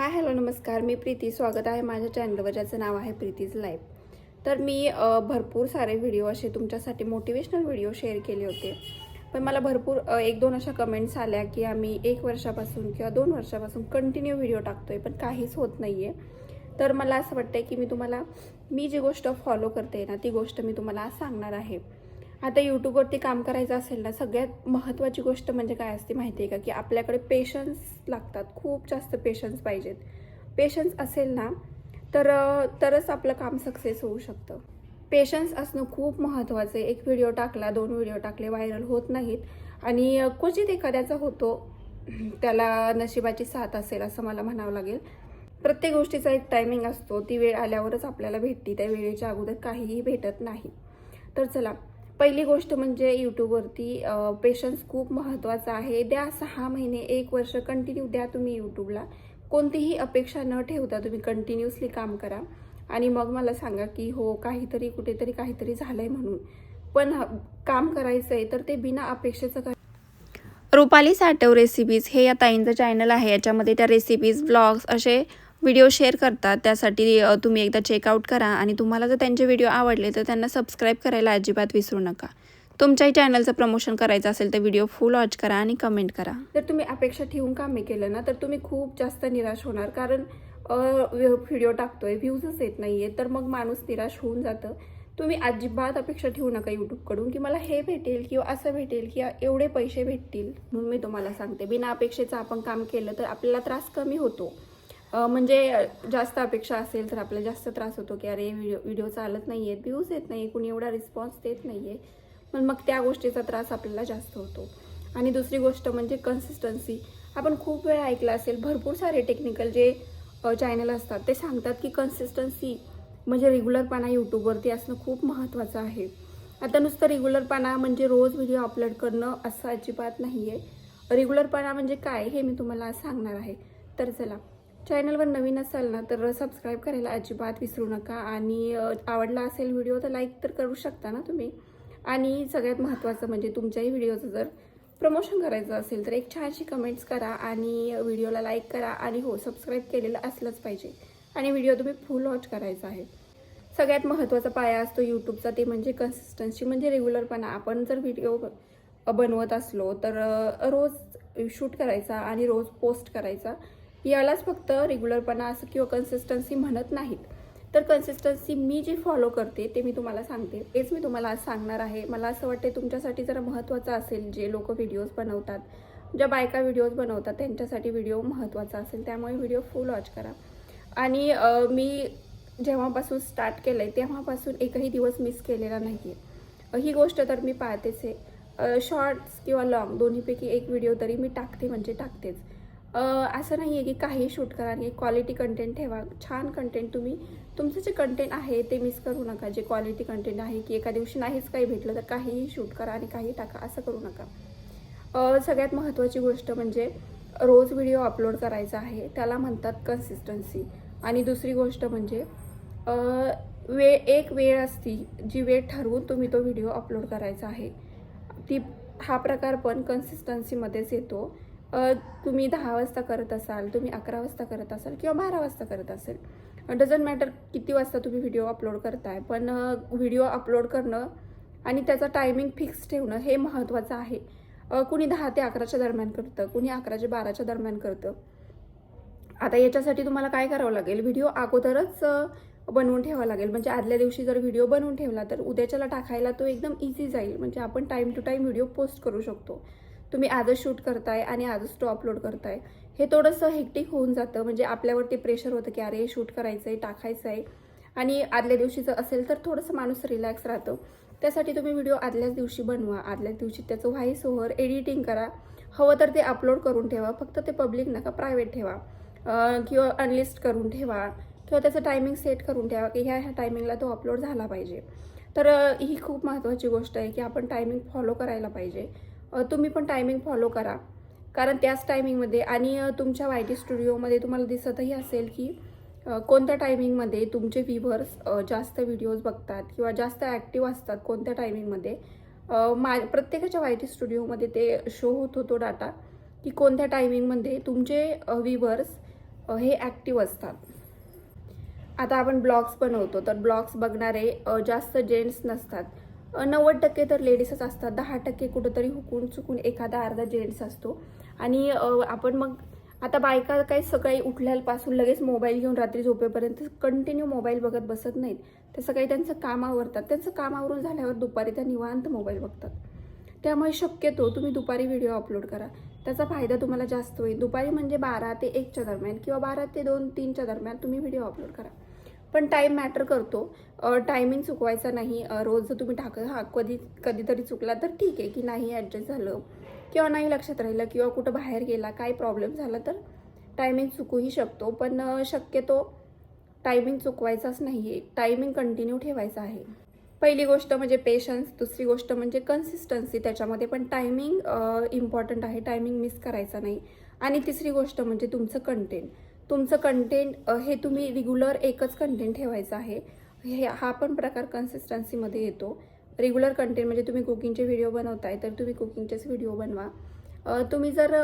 Hi hello नमस्कार, मी प्रीती. स्वागत आहे माझ्या चॅनलवर ज्याचं नाव आहे प्रीतीज लाईफ. तर मी भरपूर सारे व्हिडिओ असे तुमच्यासाठी मोटिवेशनल व्हिडिओ शेअर केले होते. पण मला भरपूर एक दोन अशा कमेंट्स आल्या की आम्ही 1 वर्षापासून किंवा 2 वर्षापासून कंटिन्यू व्हिडिओ टाकतोय पण काहीच होत नाही आहे. तर मला असं वाटतंय की मी जी गोष्ट फॉलो करते ना ती गोष्ट मी तुम्हाला आज सांगणार आहे. आता यूट्यूबवरती काम करायचं असेल ना, सगळ्यात महत्त्वाची गोष्ट म्हणजे काय असते माहिती आहे का, की आपल्याकडे पेशन्स लागतात. खूप जास्त पेशन्स पाहिजेत. पेशन्स असेल ना तरच आपलं काम सक्सेस होऊ शकतं. पेशन्स असणं खूप महत्त्वाचं आहे. एक व्हिडिओ टाकला, 2 व्हिडिओ टाकले, व्हायरल होत नाहीत आणि क्वचित एखाद्याचा होतो. त्याला नशिबाची साथ असेल असं मला म्हणावं लागेल. प्रत्येक गोष्टीचा एक टायमिंग असतो. ती वेळ आल्यावरच आपल्याला भेटते. त्या वेळेच्या अगोदर काहीही भेटत नाही. तर चला, पहिली गोष्ट म्हणजे यूट्यूबवरती पेशन्स खूप महत्त्वाचा आहे. द्या 6 महिने, 1 वर्ष कंटिन्यू द्या तुम्ही यूट्यूबला. कोणतीही अपेक्षा न ठेवता तुम्ही कंटिन्युअसली काम करा आणि मग मला सांगा की हो काहीतरी कुठेतरी काहीतरी झालंय म्हणून. पण काम करायचं आहे तर ते बिना अपेक्षेचं करा. रुपाली साटव रेसिपीज हे या ताईंचं चॅनल आहे. याच्यामध्ये त्या रेसिपीज, व्लॉग्स असे व्हिडिओ शेअर करतात. त्यासाठी तुम्ही एकदा चेकआउट करा आणि तुम्हाला जर त्यांचे व्हिडिओ आवडले तर त्यांना सबस्क्राईब करायला अजिबात विसरू नका. तुमच्याही चॅनलचं प्रमोशन करायचं असेल तर व्हिडिओ फुल वॉच करा आणि कमेंट करा. जर तुम्ही अपेक्षा ठेवून काम केलं ना तर तुम्ही खूप जास्त निराश होणार. कारण व्हिडिओ टाकतोय, व्ह्यूजच येत नाही आहे, तर मग माणूस निराश होऊन जातं. तुम्ही अजिबात अपेक्षा ठेवू नका यूट्यूबकडून की मला हे भेटेल किंवा असं भेटेल किंवा एवढे पैसे भेटतील. म्हणून मी तुम्हाला सांगते, बिना अपेक्षेचं आपण काम केलं तर आपल्याला त्रास कमी होतो. म्हणजे जास्त अपेक्षा असेल तर आपल्याला जास्त त्रास होतो की अरे व्हिडिओ चालत नाही आहेत, व्ह्यूज येत नाही, कुणी एवढा रिस्पॉन्स देत नाही आहे. पण मग त्या गोष्टीचा त्रास आपल्याला जास्त होतो. आणि दुसरी गोष्ट म्हणजे कन्सिस्टन्सी. आपण खूप वेळा ऐकलं असेल, भरपूर सारे टेक्निकल जे चॅनल असतात ते सांगतात की कन्सिस्टन्सी म्हणजे रेग्युलरपणा यूट्यूबवरती असणं खूप महत्त्वाचं आहे. आता नुसतं रेग्युलरपणा म्हणजे रोज व्हिडिओ अपलोड करणं असं अजिबात नाही आहे. रेग्युलरपणा म्हणजे काय हे मी तुम्हाला आज सांगणार आहे. तर चला, चॅनलवर नवीन असाल ना तर सबस्क्राईब करायला अजिबात विसरू नका आणि आवडला असेल व्हिडिओ तर लाईक तर करू शकता ना तुम्ही. आणि सगळ्यात महत्त्वाचं म्हणजे तुमच्याही व्हिडिओचं जर प्रमोशन करायचं असेल तर एक छानशी कमेंट्स करा आणि व्हिडिओला लाईक करा आणि हो सबस्क्राईब केलेलं असलंच पाहिजे आणि व्हिडिओ तुम्ही फुल वॉच करायचा आहे. सगळ्यात महत्त्वाचा पाया असतो यूट्यूबचा, ते म्हणजे कन्सिस्टन्सी म्हणजे रेग्युलरपणा. आपण जर व्हिडिओ बनवत असलो तर रोज शूट करायचा आणि रोज पोस्ट करायचा. यालाच फक्त रेग्युलरपणा असं किंवा कन्सिस्टन्सी म्हणत नाहीत. तर कन्सिस्टन्सी मी जी फॉलो करते ते मी तुम्हाला सांगते, तेच मी तुम्हाला आज सांगणार आहे. मला असं वाटते तुमच्यासाठी जरा महत्त्वाचं असेल. जे लोक व्हिडिओज बनवतात, ज्या बायका व्हिडिओज बनवतात त्यांच्यासाठी व्हिडिओ महत्त्वाचा असेल. त्यामुळे व्हिडिओ फुल वॉच करा. आणि मी जेव्हापासून स्टार्ट केलं आहे तेव्हापासून एकही दिवस मिस केलेला नाही आहे. ही गोष्ट तर मी पाळतेच आहे. शॉर्ट्स किंवा लॉंग दोन्हीपैकी एक व्हिडिओ तरी मी टाकते म्हणजे टाकतेच. असं नाही आहे की काही शूट करा आणि क्वालिटी कंटेंट ठेवा. छान कंटेंट तुम्ही तुमचं जे कंटेंट आहे ते मिस करू नका. जे क्वालिटी कंटेंट आहे की एका दिवशी नाहीच काही भेटलं तर काहीही शूट करा आणि काही टाका, असं करू नका. सगळ्यात महत्त्वाची गोष्ट म्हणजे रोज व्हिडिओ अपलोड करायचा आहे, त्याला म्हणतात कन्सिस्टन्सी. आणि दुसरी गोष्ट म्हणजे एक वेळ असती, जी वेळ ठरवून तुम्ही तो व्हिडिओ अपलोड करायचा आहे. हा प्रकार पण कन्सिस्टन्सीमध्येच येतो. तुम्ही 10 वाजता करत असाल, तुम्ही 11 वाजता करत असाल किंवा 12 वाजता करत असेल, डझंट मॅटर किती वाजता तुम्ही व्हिडिओ अपलोड करताय. पण व्हिडिओ अपलोड करणं आणि त्याचा टायमिंग फिक्स ठेवणं हे महत्त्वाचं आहे. कुणी 10 ते 11च्या दरम्यान करतं, कुणी 11 ते 12च्या दरम्यान करतं. आता याच्यासाठी तुम्हाला काय करावं लागेल, व्हिडिओ अगोदरच बनवून ठेवावं लागेल. म्हणजे आदल्या दिवशी जर व्हिडिओ बनवून ठेवला तर उद्याच्याला टाकायला तो एकदम इझी जाईल. म्हणजे आपण time to time video post करू शकतो. तुम्ही आजच शूट करताय आणि आजच तो अपलोड करताय, हे थोडंसं हेक्टिक होऊन जातं. म्हणजे आपल्यावरती प्रेशर होतं की अरे शूट करायचं आहे, टाकायचं आहे. आणि आदल्या दिवशीचं असेल तर थोडंसं माणूस रिलॅक्स राहतो. त्यासाठी तुम्ही व्हिडिओ आदल्याच दिवशी बनवा. आदल्याच दिवशी त्याचं व्हॉइस ओव्हर एडिटिंग करा. हवं तर ते अपलोड करून ठेवा. फक्त ते पब्लिक नका, प्रायव्हेट ठेवा. किंवा अनलिस्ट करून ठेवा किंवा त्याचं टायमिंग सेट करून ठेवा की ह्या टायमिंगला तो अपलोड झाला पाहिजे. तर ही खूप महत्त्वाची गोष्ट आहे की आपण टायमिंग फॉलो करायला पाहिजे. तुम्ही पण टायमिंग फॉलो करा. कारण त्याच टायमिंगमध्ये आणि तुमच्या YT स्टुडिओमध्ये तुम्हाला दिसतही असेल की कोणत्या टायमिंगमध्ये तुमचे व्ह्यूवर्स जास्त व्हिडिओज बघतात किंवा जास्त ॲक्टिव्ह असतात कोणत्या टायमिंगमध्ये. प्रत्येकाच्या YT स्टुडिओमध्ये ते शो होतो तो डाटा की कोणत्या टायमिंगमध्ये तुमचे व्ह्यूवर्स हे ॲक्टिव्ह असतात. आता आपण ब्लॉग्स बनवतो तर ब्लॉग्स बघणारे जास्त जेंट्स नसतात. 90% तर लेडीजच असतात. 10% कुठंतरी हुकून चुकून एखादा अर्धा जेंट्स असतो. आणि आपण मग आता बायका काही सकाळी उठल्यापासून लगेच मोबाईल घेऊन रात्री झोपेपर्यंत कंटिन्यू मोबाईल बघत बसत नाहीत. ते सकाळी त्यांचं काम आवरतात. त्यांचं काम आवरून झाल्यावर दुपारी त्या निवांत मोबाईल बघतात. त्यामुळे शक्यतो तुम्ही दुपारी व्हिडिओ अपलोड करा. त्याचा फायदा तुम्हाला जास्त होईल. दुपारी म्हणजे 12 ते 1च्या दरम्यान किंवा 12 ते 2-3च्या दरम्यान तुम्ही व्हिडिओ अपलोड करा. पण टाईम मॅटर करतो. टायमिंग चुकवायचा नाही. रोज जर तुम्ही कधीतरी चुकला तर ठीक आहे की नाही ॲडजस्ट झालं किंवा नाही लक्षात राहिलं किंवा कुठं बाहेर गेला काही प्रॉब्लेम झाला तर टायमिंग चुकूही शकतो. पण शक्यतो टायमिंग चुकवायचाच नाही आहे. टायमिंग कंटिन्यू ठेवायचा आहे. पहिली गोष्ट म्हणजे पेशन्स, दुसरी गोष्ट म्हणजे कन्सिस्टन्सी. त्याच्यामध्ये पण टायमिंग इम्पॉर्टंट आहे. टायमिंग मिस करायचा नाही. आणि तिसरी गोष्ट म्हणजे तुमचं कंटेंट हे तुम्ही रेग्युलर एकच कंटेंट ठेवायचं आहे. हा पण प्रकार कन्सिस्टन्सीमध्ये येतो. रेग्युलर कंटेंट म्हणजे तुम्ही कुकिंगचे व्हिडिओ बनवताय तर तुम्ही कुकिंगचेच व्हिडिओ बनवा. तुम्ही जर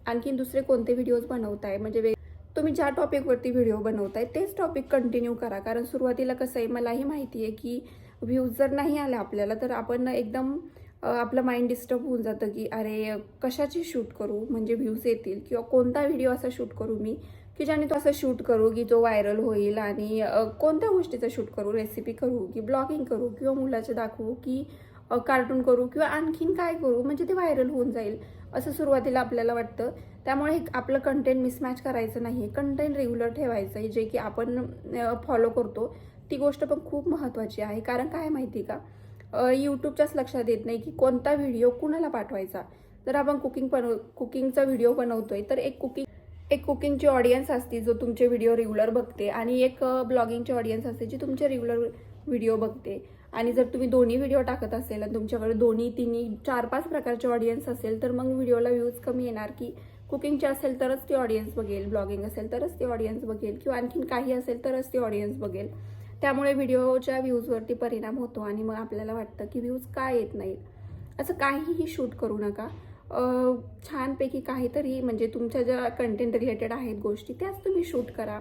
आणखीन दुसरे कोणते व्हिडिओज बनवताय म्हणजे तुम्ही ज्या टॉपिकवरती व्हिडिओ बनवताय तेच टॉपिक कंटिन्यू करा. कारण सुरुवातीला कसं आहे, मलाही माहिती आहे की व्ह्यूज जर नाही आले आपल्याला तर आपण एकदम आपलं माइंड डिस्टर्ब होऊन जातं की अरे कशाची शूट करू म्हणजे व्ह्यूज येतील किंवा कोणता व्हिडिओ असा शूट करू मी की ज्याने तो असं शूट करू की जो व्हायरल होईल. आणि कोणत्या गोष्टीचं शूट करू, रेसिपी करू की ब्लॉगिंग करू किंवा मुलाचे दाखवू की कार्टून करू किंवा आणखीन काय करू म्हणजे ते व्हायरल होऊन जाईल असं सुरुवातीला आपल्याला वाटतं. त्यामुळे आपलं कंटेंट मिसमॅच करायचं नाही. कंटेंट रेग्युलर ठेवायचं आहे. जे की आपण फॉलो करतो ती गोष्ट पण खूप महत्त्वाची आहे. कारण काय माहिती का, यूट्यूबच्याच लक्षात येत नाही की कोणता व्हिडिओ कुणाला पाठवायचा. जर आपण कुकिंगचा व्हिडिओ बनवतोय तर एक कुकिंगची ऑडियन्स असते जो तुमचे व्हिडिओ रेग्युलर बघते आणि एक ब्लॉगिंगची ऑडियन्स असते जी तुमचे रेग्युलर व्हिडिओ बघते. आणि जर तुम्ही दोन्ही व्हिडिओ टाकत असेल आणि तुमच्याकडे 2-3 4-5 प्रकारचे ऑडियन्स असेल तर मग व्हिडिओला व्ह्यूज कमी येणार. की कुकिंगचे असेल तरच ती ऑडियन्स बघेल, ब्लॉगिंग असेल तरच ती ऑडियन्स बघेल किंवा आणखीन काही असेल तरच ती ऑडियन्स बघेल. त्यामुळे व्हिडिओच्या व्ह्यूजवरती परिणाम होतो आणि मग आपल्याला वाटतं की व्ह्यूज का येत नाहीत. असं काहीही शूट करू नका. छानपैकी काहीतरी म्हणजे तुमच्या ज्या कंटेंट रिलेटेड आहेत गोष्टी त्याच तुम्ही शूट करा.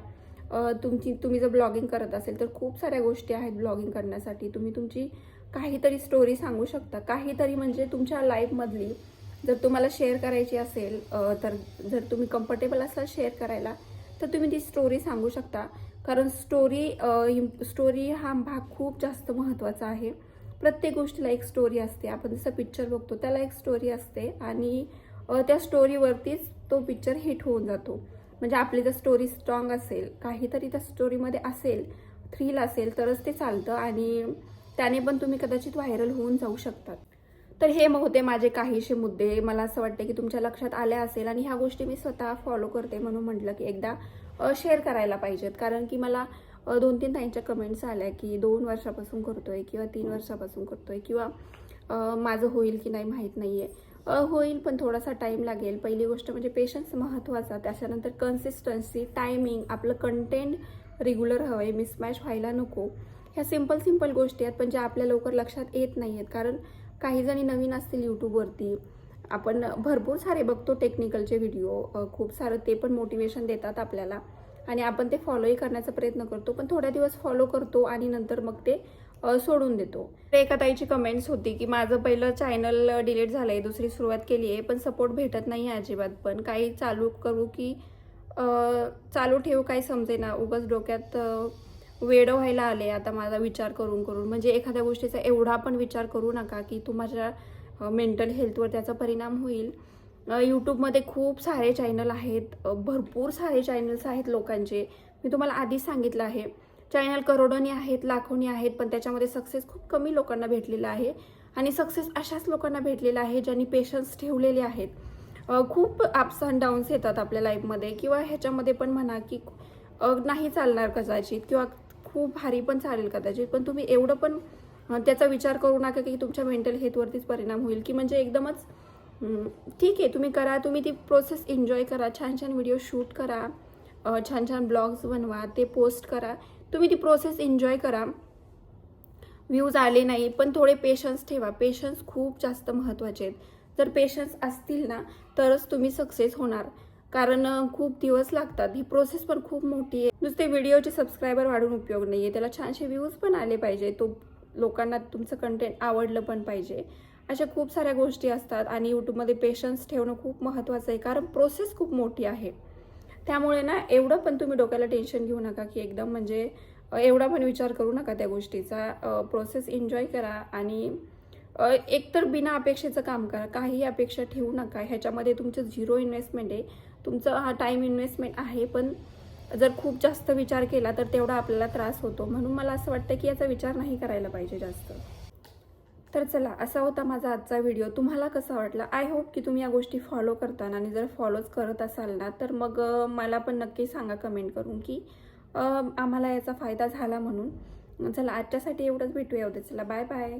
तुम्ही जर ब्लॉगिंग करत असेल तर खूप साऱ्या गोष्टी आहेत ब्लॉगिंग करण्यासाठी. तुम्ही तुमची काहीतरी स्टोरी सांगू शकता. काहीतरी म्हणजे तुमच्या लाईफमधली जर तुम्हाला शेअर करायची असेल तर जर तुम्ही कम्फर्टेबल असाल शेअर करायला तर तुम्ही ती स्टोरी सांगू शकता. कारण स्टोरी हा भाग खूप जास्त महत्त्वाचा आहे. प्रत्येक गोष्टीला एक स्टोरी असते. आपण जसं पिक्चर बघतो त्याला एक स्टोरी असते आणि त्या स्टोरीवरतीच तो पिक्चर हिट होऊन जातो. म्हणजे आपली जर स्टोरी स्ट्रॉंग असेल, काहीतरी त्या स्टोरीमध्ये असेल, थ्रिल असेल तरच ते चालतं आणि त्याने पण तुम्ही कदाचित व्हायरल होऊन जाऊ शकतात. तर हे मग होते माझे काहीशे मुद्दे. मला असं वाटतं की तुमच्या लक्षात आल्या असेल आणि ह्या गोष्टी मी स्वतः फॉलो करते म्हणून म्हटलं की एकदा शेअर करायला पाहिजेत. कारण की मला 2-3 ताईंच्या कमेंट्स आल्या की 2 वर्षापासून करतोय किंवा 3 वर्षापासून करतोय किंवा माझं होईल की नाही माहीत नाही आहे. होईल पण थोडासा टाईम लागेल. पहिली गोष्ट म्हणजे पेशन्स महत्त्वाचा, त्याच्यानंतर कन्सिस्टन्सी, टायमिंग, आपलं कंटेंट रेग्युलर हवं आहे, मिसमॅच व्हायला नको. ह्या सिम्पल गोष्टी आहेत पण ज्या आपल्या लवकर लक्षात येत नाही आहेत. कारण काही जणी नवीन असतील यूट्यूबवरती, आपण भरपूर सारे बघतो टेक्निकलचे व्हिडिओ, खूप सारं ते पण मोटिवेशन देतात आपल्याला आणि आपण ते फॉलोही करण्याचा प्रयत्न करतो. पण थोड्या दिवस फॉलो करतो आणि नंतर मग ते सोडून देतो. एका ताईची कमेंट्स होती की माझं पहिलं चॅनल डिलीट झालं आहे, दुसरी सुरुवात केली आहे पण सपोर्ट भेटत नाही आहे अजिबात. पण काही चालू करू की चालू ठेवू काही समजेना. उगाच डोक्यात वेडं व्हायला आले आता माझा विचार करून. म्हणजे एखाद्या गोष्टीचा एवढा पण विचार करू नका की तुम्हाला मेंटल हेल्थवर त्याचा परिणाम होईल. यूट्यूबमध्ये खूप सारे चॅनल आहेत, भरपूर सारे चॅनल्स आहेत लोकांचे. मी तुम्हाला आधीच सांगितलं आहे चॅनल करोडोनी आहेत, लाखोनी आहेत, पण त्याच्यामध्ये सक्सेस खूप कमी लोकांना भेटलेला आहे. आणि सक्सेस अशाच लोकांना भेटलेला आहे ज्यांनी पेशन्स ठेवलेले आहेत. खूप अप्स अँड डाऊन्स येतात आपल्या लाईफमध्ये किंवा ह्याच्यामध्ये पण म्हणा की नाही चालणार कदाचित किंवा खूप भारी पण चालेल कदाचित. पण तुम्ही एवढं पण त्याचा विचार करू नका की तुमच्या मेंटल हेल्थवरतीच परिणाम होईल की म्हणजे एकदमच ठीक आहे तुम्ही करा, तुम्ही ती प्रोसेस एन्जॉय करा, छान व्हिडिओ शूट करा, छान ब्लॉग्स बनवा, ते पोस्ट करा, तुम्ही ती प्रोसेस एन्जॉय करा. व्ह्यूज आले नाही पण थोडे पेशन्स ठेवा. पेशन्स खूप जास्त महत्त्वाचे आहेत. जर पेशन्स असतील ना तरच तुम्ही सक्सेस होणार. कारण खूप दिवस लागतात. ही प्रोसेस पण खूप मोठी आहे. नुसते व्हिडिओचे सबस्क्रायबर वाढून उपयोग नाही आहे, त्याला छानसे व्ह्यूज पण आले पाहिजे, तो लोकांना तुमचं कंटेंट आवडलं पण पाहिजे. अशा खूप साऱ्या गोष्टी असतात आणि यूट्यूबमध्ये पेशन्स ठेवणं खूप महत्त्वाचं आहे, कारण प्रोसेस खूप मोठी आहे. त्यामुळे ना एवढं पण तुम्ही डोक्याला टेन्शन घेऊ नका की एकदम म्हणजे एवढा पण विचार करू नका त्या गोष्टीचा. प्रोसेस एन्जॉय करा आणि एकतर बिना अपेक्षेचं काम करा. काही अपेक्षा ठेवू नका. ह्याच्यामध्ये तुमचं झिरो इन्व्हेस्टमेंट आहे. तुमचा हा टाईम इन्व्हेस्टमेंट आहे, पण जर खूप जास्त विचार केला तर तेवढा आपल्याला त्रास होतो. म्हणून मला असं वाटतं की याचा विचार नाही करायला पाहिजे जास्त. तर चला, असा होता माझा आजचा व्हिडिओ. तुम्हाला कसा वाटला? आय होप की तुम्ही या गोष्टी फॉलो करताना, आणि जर फॉलोच करत असाल ना तर मग मला पण नक्की सांगा कमेंट करून की आम्हाला याचा फायदा झाला म्हणून. चला, आजच्यासाठी एवढंच. भेटूया उद्या. चला, बाय बाय.